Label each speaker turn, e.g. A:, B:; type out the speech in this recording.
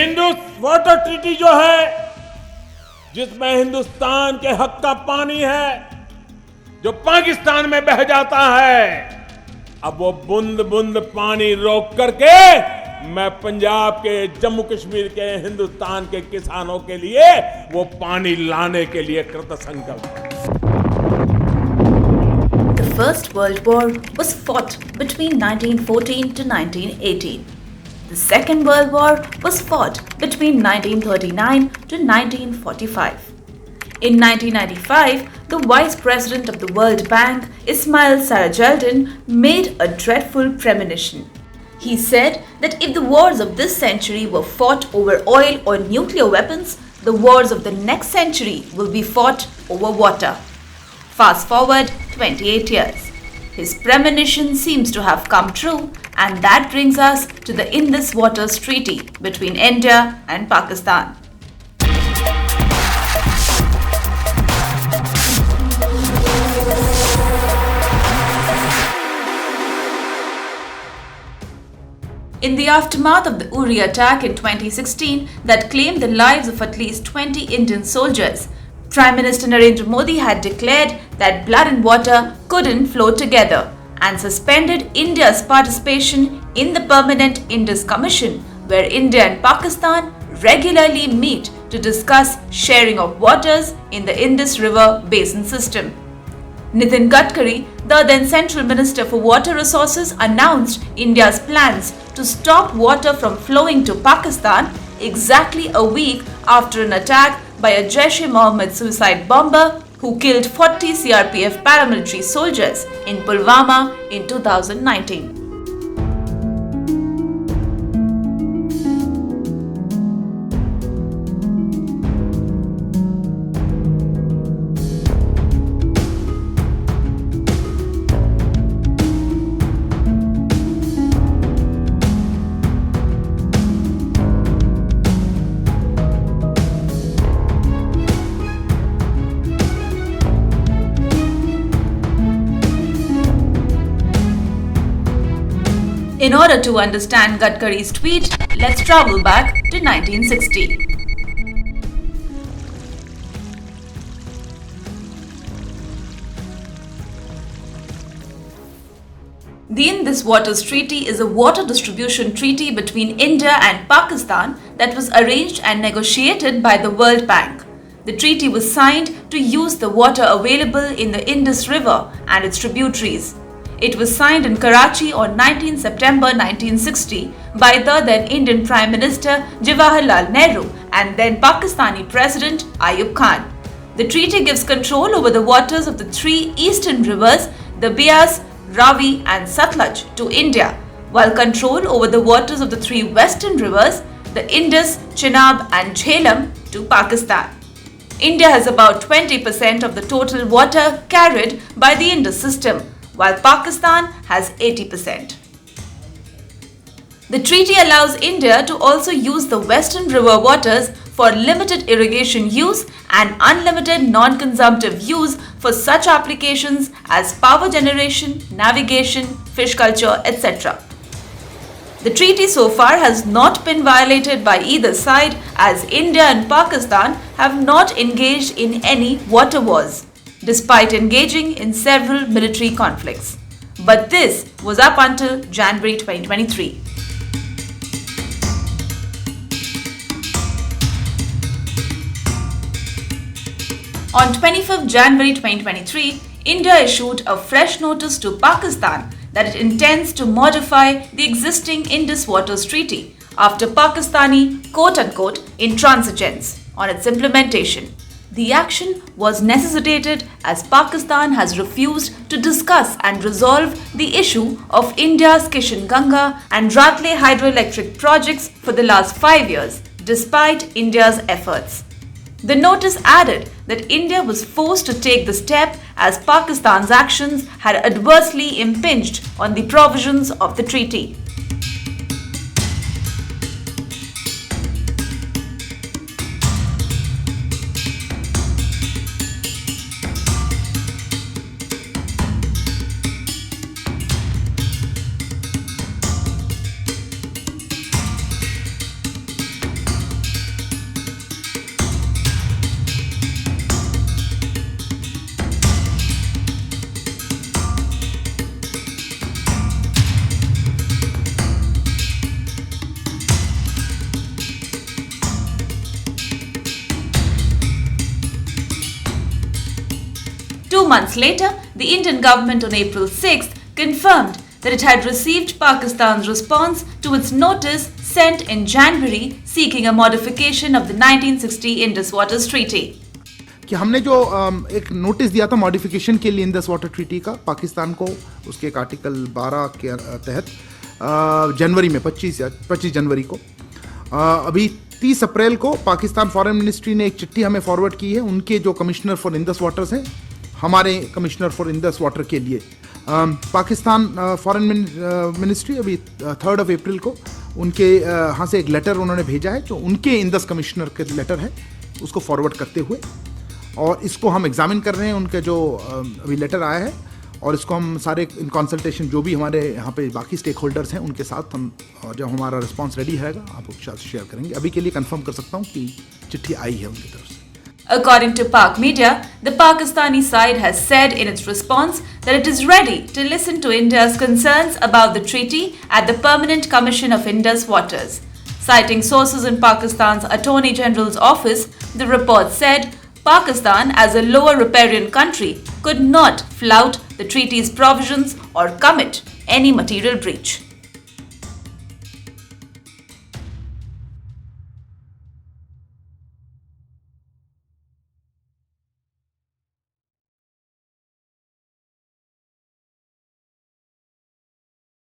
A: Indus water treaty जो है, जिसमें हिंदुस्तान के हक का पानी है जो पाकिस्तान में बह जाता है, अब वो बूंद बूंद पानी रोक करके मैं पंजाब के, जम्मू कश्मीर के, हिंदुस्तान के किसानों के लिए वो पानी लाने के लिए कृतसंकल्प हूं।
B: The First World War was fought between 1914 to 1918. The Second World War was fought between 1939 to 1945. In 1995, the Vice President of the World Bank, Ismail Sarajeldin, made a dreadful premonition. He said that if the wars of this century were fought over oil or nuclear weapons, the wars of the next century will be fought over water. Fast forward 28 years. His premonition seems to have come true, and that brings us to the Indus Waters Treaty between India and Pakistan. In the aftermath of the Uri attack in 2016 that claimed the lives of at least 20 Indian soldiers, Prime Minister Narendra Modi had declared that blood and water couldn't flow together and suspended India's participation in the Permanent Indus Commission, where India and Pakistan regularly meet to discuss sharing of waters in the Indus River basin system. Nitin Gadkari, the then Central Minister for Water Resources, announced India's plans to stop water from flowing to Pakistan exactly a week after an attack by a Jaish-e-Mohammed suicide bomber who killed 40 CRPF paramilitary soldiers in Pulwama in 2019. In order to understand Gadkari's tweet, let's travel back to 1960. The Indus Waters Treaty is a water distribution treaty between India and Pakistan that was arranged and negotiated by the World Bank. The treaty was signed to use the water available in the Indus River and its tributaries. It was signed in Karachi on 19 September 1960 by the then Indian Prime Minister Jawaharlal Nehru and then Pakistani President Ayub Khan. The treaty gives control over the waters of the three eastern rivers, the Beas, Ravi and Satluj, to India, while control over the waters of the three western rivers, the Indus, Chenab and Jhelum, to Pakistan. India has about 20% of the total water carried by the Indus system, while Pakistan has 80%. The treaty allows India to also use the western river waters for limited irrigation use and unlimited non-consumptive use for such applications as power generation, navigation, fish culture, etc. The treaty so far has not been violated by either side, as India and Pakistan have not engaged in any water wars, despite engaging in several military conflicts. But this was up until January 2023. On 25th January 2023, India issued a fresh notice to Pakistan that it intends to modify the existing Indus Waters Treaty after Pakistani quote-unquote intransigence on its implementation. The action was necessitated as Pakistan has refused to discuss and resolve the issue of India's Kishan Ganga and Ratle hydroelectric projects for the last 5 years, despite India's efforts. The notice added that India was forced to take the step as Pakistan's actions had adversely impinged on the provisions of the treaty. months later, the Indian government on April 6th confirmed that it had received Pakistan's response to its notice sent in January seeking a modification of the 1960 Indus Waters Treaty.
C: कि हमने जो एक notice दिया था modification के लिए Indus water treaty का पाकिस्तान को, उसके एक आर्टिकल 12 के तहत जनवरी में 25 जनवरी को, अभी 30 अप्रैल को पाकिस्तान फॉरेन मिनिस्ट्री ने एक चिट्ठी हमें फॉरवर्ड की है उनके जो कमिश्नर फॉर इंडस वाटर्स हैं, हमारे कमिश्नर फॉर इंडस वाटर के लिए। पाकिस्तान फॉरेन मिनिस्ट्री अभी 3 अप्रैल को उनके यहाँ से एक लेटर उन्होंने भेजा है जो उनके इंडस कमिश्नर के लेटर है, उसको फॉरवर्ड करते हुए, और इसको हम एग्जामिन कर रहे हैं उनके जो अभी लेटर आया है, और इसको हम सारे इन कंसल्टेशन जो भी हमारे यहाँ पे बाकी स्टेक होल्डर्स हैं उनके साथ हम जब हमारा रिस्पांस रेडी रहेगा आपको साथ शेयर करेंगे। अभी के लिए कंफर्म कर सकता हूँ कि चिट्ठी आई है उनकी तरफ से।
B: According to Pak media, the Pakistani side has said in its response that it is ready to listen to India's concerns about the treaty at the Permanent Commission of Indus Waters. Citing sources in Pakistan's Attorney General's office, the report said Pakistan, as a lower riparian country, could not flout the treaty's provisions or commit any material breach.